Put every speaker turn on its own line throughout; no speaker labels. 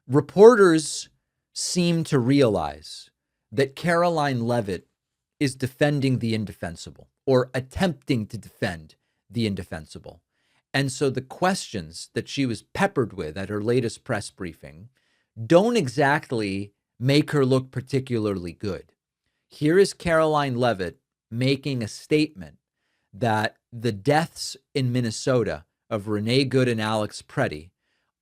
Reporters seem to realize that Karoline Leavitt is defending the indefensible or attempting to defend the indefensible. And so the questions that she was peppered with at her latest press briefing don't exactly make her look particularly good. Here is Karoline Leavitt making a statement that the deaths in Minnesota of Renee Good and Alex Pretti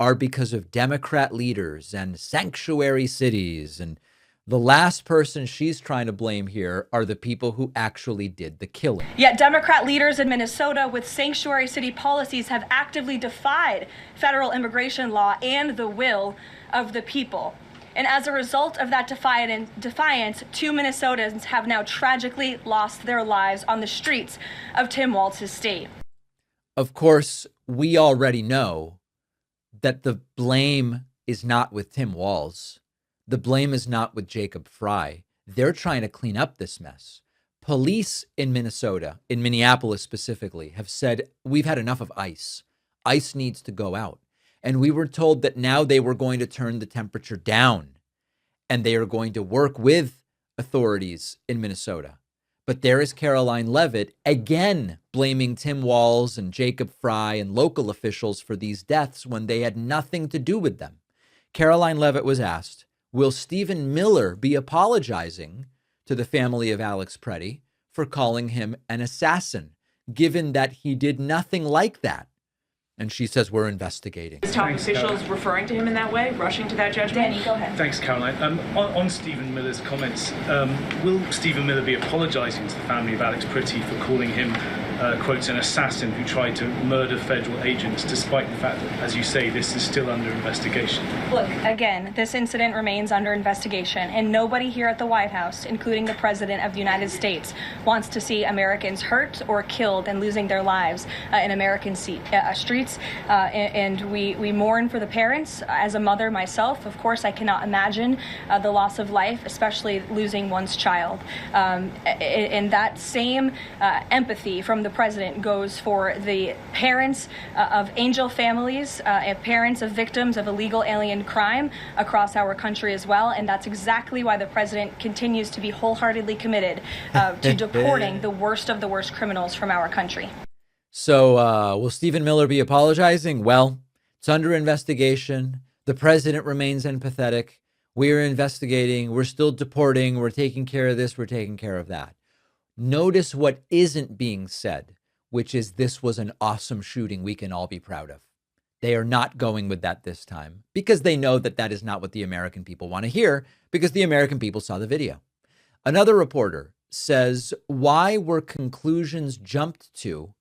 are because of Democrat leaders and sanctuary cities. And the last person she's trying to blame here are the people who actually did the killing.
Yet Democrat leaders in Minnesota with sanctuary city policies have actively defied federal immigration law and the will of the people. And as a result of that defiance, 2 Minnesotans have now tragically lost their lives on the streets of Tim Walz's state.
Of course, we already know that the blame is not with Tim Walz. The blame is not with Jacob Frey. They're trying to clean up this mess. Police in Minnesota, in Minneapolis specifically, have said, we've had enough of ICE. ICE needs to go out. And we were told that now they were going to turn the temperature down and they are going to work with authorities in Minnesota. But there is Karoline Leavitt again blaming Tim Walz and Jacob Frey and local officials for these deaths when they had nothing to do with them. Karoline Leavitt was asked, will Stephen Miller be apologizing to the family of Alex Pretti for calling him an assassin, given that he did nothing like that? And she says, we're investigating.
Top officials referring to him in that way, rushing to that judgment?
Danny, go ahead.
Thanks, Caroline. On Stephen Miller's comments, will Stephen Miller be apologizing to the family of Alex Pretti for calling him, quotes, an assassin who tried to murder federal agents, despite the fact that, as you say, this is still under investigation?
Look, again, this incident remains under investigation, and nobody here at the White House, including the President of the United States, wants to see Americans hurt or killed and losing their lives in American streets. And we mourn for the parents. As a mother myself, of course, I cannot imagine the loss of life, especially losing one's child. And that same empathy from the president goes for the parents of angel families, parents of victims of illegal alien crime across our country as well. And that's exactly why the president continues to be wholeheartedly committed to deporting the worst of the worst criminals from our country.
So will Stephen Miller be apologizing? Well, it's under investigation. The president remains empathetic. We're investigating. We're still deporting. We're taking care of this. We're taking care of that. Notice what isn't being said, which is this was an awesome shooting we can all be proud of. They are not going with that this time because they know that that is not what the American people want to hear, because the American people saw the video. Another reporter says, why were conclusions jumped to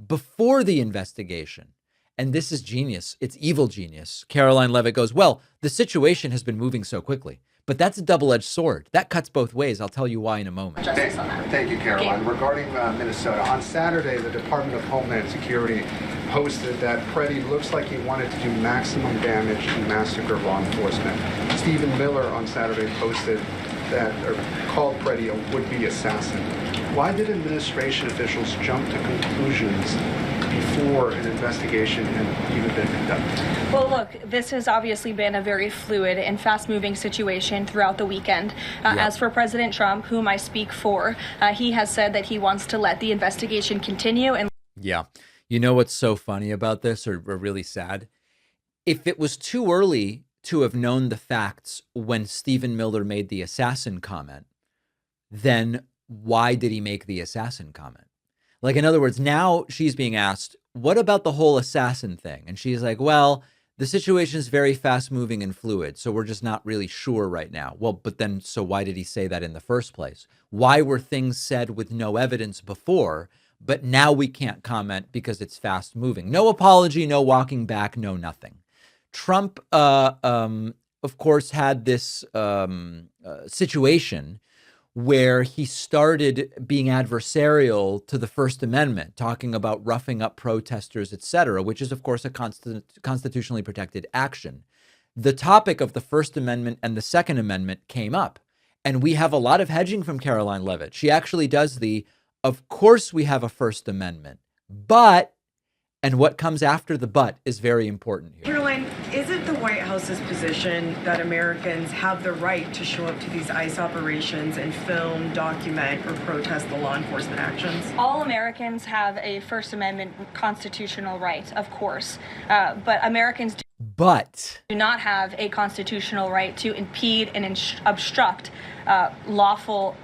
before the investigation? And this is genius. It's evil genius. Karoline Leavitt goes, well, the situation has been moving so quickly, but that's a double-edged sword. That cuts both ways. I'll tell you why in a moment.
Thank you, Caroline. Okay. Regarding Minnesota, on Saturday, the Department of Homeland Security posted that Pretti looks like he wanted to do maximum damage to massacre law enforcement. Stephen Miller on Saturday posted that, or called Pretti a would-be assassin. Why did administration officials jump to conclusions before an investigation had even been conducted?
Well, look, this has obviously been a very fluid and fast-moving situation throughout the weekend. As for President Trump, whom I speak for, he has said that he wants to let the investigation continue. And
yeah, you know what's so funny about this, or really sad? If it was too early to have known the facts when Stephen Miller made the assassin comment, then why did he make the assassin comment? Like, in other words, now she's being asked, what about the whole assassin thing? And she's like, well, the situation is very fast moving and fluid, so we're just not really sure right now. Well, but then, so why did he say that in the first place? Why were things said with no evidence before, but now we can't comment because it's fast moving? No apology, no walking back, no nothing. Trump, of course, had this situation where he started being adversarial to the First Amendment, talking about roughing up protesters, etc., which is, of course, a constitutionally protected action. The topic of the First Amendment and the Second Amendment came up, and we have a lot of hedging from Karoline Leavitt. She actually does of course we have a First Amendment, but, and what comes after the but is very important here.
Caroline, isn't the White House Walz's position that Americans have the right to show up to these ICE operations and film, document, or protest the law enforcement actions?
All Americans have a First Amendment constitutional right, of course, but Americans do not have a constitutional right to impede and obstruct lawful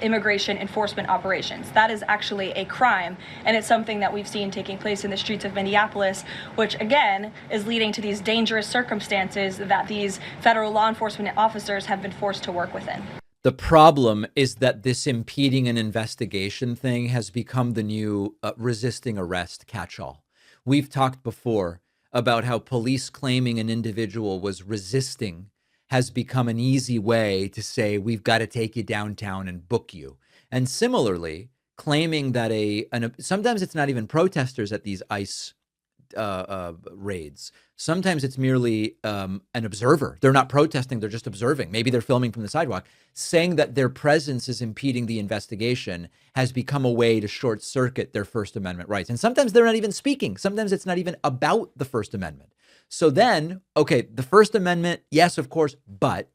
immigration enforcement operations. That is actually a crime, and it's something that we've seen taking place in the streets of Minneapolis, which again is leading to these dangerous circumstances that these federal law enforcement officers have been forced to work within.
The problem is that this impeding an investigation thing has become the new resisting arrest catch-all. We've talked before about how police claiming an individual was resisting has become an easy way to say, we've got to take you downtown and book you. And similarly, claiming that sometimes it's not even protesters at these ICE raids. Sometimes it's merely an observer. They're not protesting, they're just observing. Maybe they're filming from the sidewalk. Saying that their presence is impeding the investigation has become a way to short circuit their First Amendment rights. And sometimes they're not even speaking. Sometimes it's not even about the First Amendment. So then, okay, the First Amendment, yes, of course, but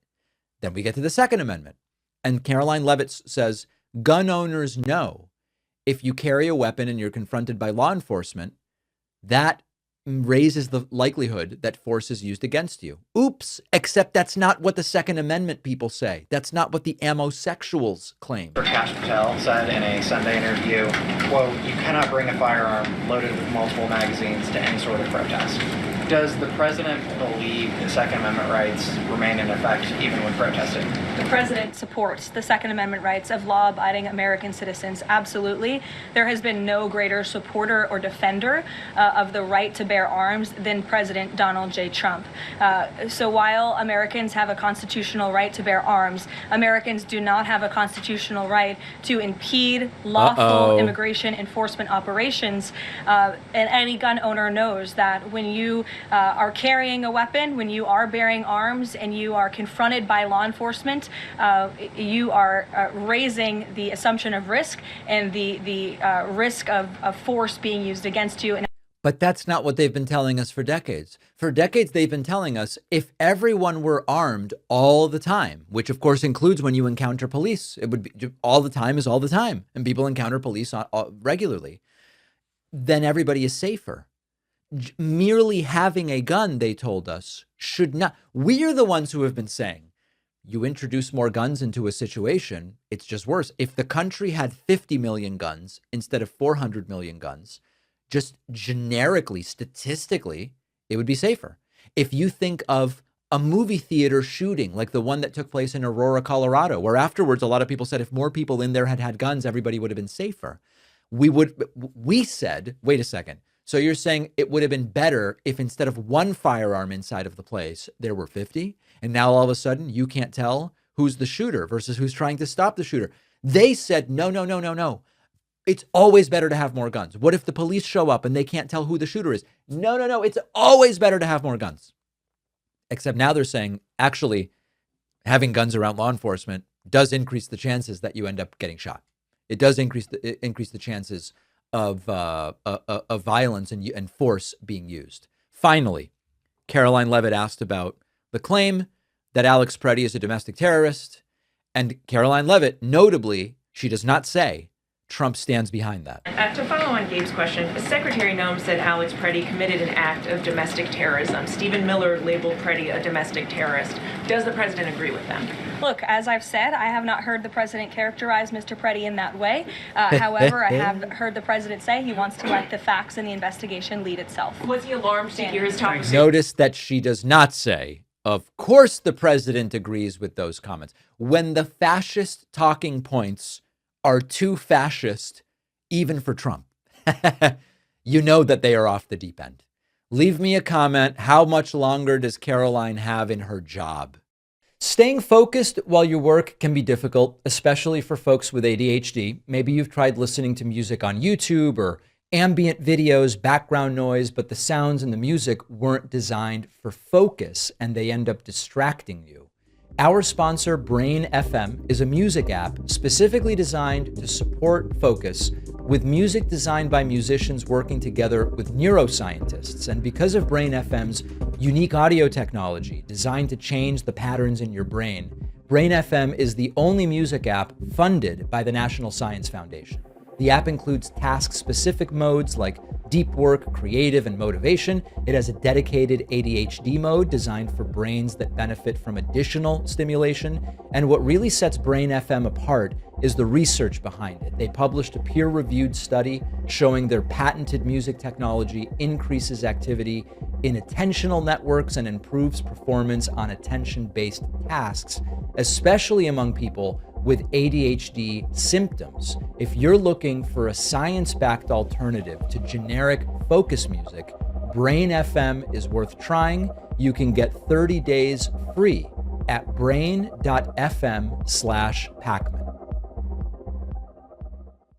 then we get to the Second Amendment. And Karoline Leavitt says, gun owners know if you carry a weapon and you're confronted by law enforcement, that raises the likelihood that force is used against you. Oops, except that's not what the Second Amendment people say. That's not what the ammosexuals claim.
Cash Patel said in a Sunday interview, quote, "You cannot bring a firearm loaded with multiple magazines to any sort of protest." Does the president believe the Second Amendment rights remain in effect even when protesting?
The president supports the Second Amendment rights of law-abiding American citizens. Absolutely. There has been no greater supporter or defender of the right to bear arms than President Donald J. Trump. So while Americans have a constitutional right to bear arms, Americans do not have a constitutional right to impede lawful immigration enforcement operations. And any gun owner knows that when you are carrying a weapon, when you are bearing arms and you are confronted by law enforcement, you are raising the assumption of risk and the risk of force being used against you.
But that's not what they've been telling us for decades. For decades, they've been telling us if everyone were armed all the time, which of course includes when you encounter police, it would be all the time is all the time. And people encounter police regularly. Then everybody is safer. Merely having a gun, they told us, should not. We're the ones who have been saying, you introduce more guns into a situation, it's just worse. If the country had 50 million guns instead of 400 million guns, just generically, statistically, it would be safer. If you think of a movie theater shooting like the one that took place in Aurora, Colorado, where afterwards a lot of people said if more people in there had had guns, everybody would have been safer. We said, wait a second. So you're saying it would have been better if instead of one firearm inside of the place, there were 50? And now all of a sudden you can't tell who's the shooter versus who's trying to stop the shooter. They said, no. It's always better to have more guns. What if the police show up and they can't tell who the shooter is? No. It's always better to have more guns. Except now they're saying, actually, having guns around law enforcement does increase the chances that you end up getting shot. It does increase the chances of violence and force being used. Finally, Karoline Leavitt asked about the claim that Alex Pretti is a domestic terrorist. And Karoline Leavitt, notably, she does not say Trump stands behind that.
To follow on Gabe's question, Secretary Noem said Alex Pretti committed an act of domestic terrorism. Stephen Miller labeled Pretti a domestic terrorist. Does the president agree with them?
Look, as I've said, I have not heard the president characterize Mr. Pretti in that way. However, I have heard the president say he wants to let the facts in the investigation lead itself.
Was he alarmed to hear his talk?
Notice that she does not say, of course the president agrees with those comments. When the fascist talking points are too fascist, even for Trump, you know that they are off the deep end. Leave me a comment. How much longer does Karoline have in her job? Staying focused while you work can be difficult, especially for folks with ADHD. Maybe you've tried listening to music on YouTube or ambient videos, background noise, but the sounds and the music weren't designed for focus and they end up distracting you. Our sponsor, Brain FM, is a music app specifically designed to support focus with music designed by musicians working together with neuroscientists. And because of Brain FM's unique audio technology designed to change the patterns in your brain, Brain FM is the only music app funded by the National Science Foundation. The app includes task-specific modes like deep work, creative, and motivation. It has a dedicated ADHD mode designed for brains that benefit from additional stimulation. And what really sets Brain FM apart is the research behind it. They published a peer-reviewed study showing their patented music technology increases activity in attentional networks and improves performance on attention-based tasks, especially among people with ADHD symptoms. If you're looking for a science-backed alternative to generic focus music, Brain FM is worth trying. You can get 30 days free at brain.fm/Pakman.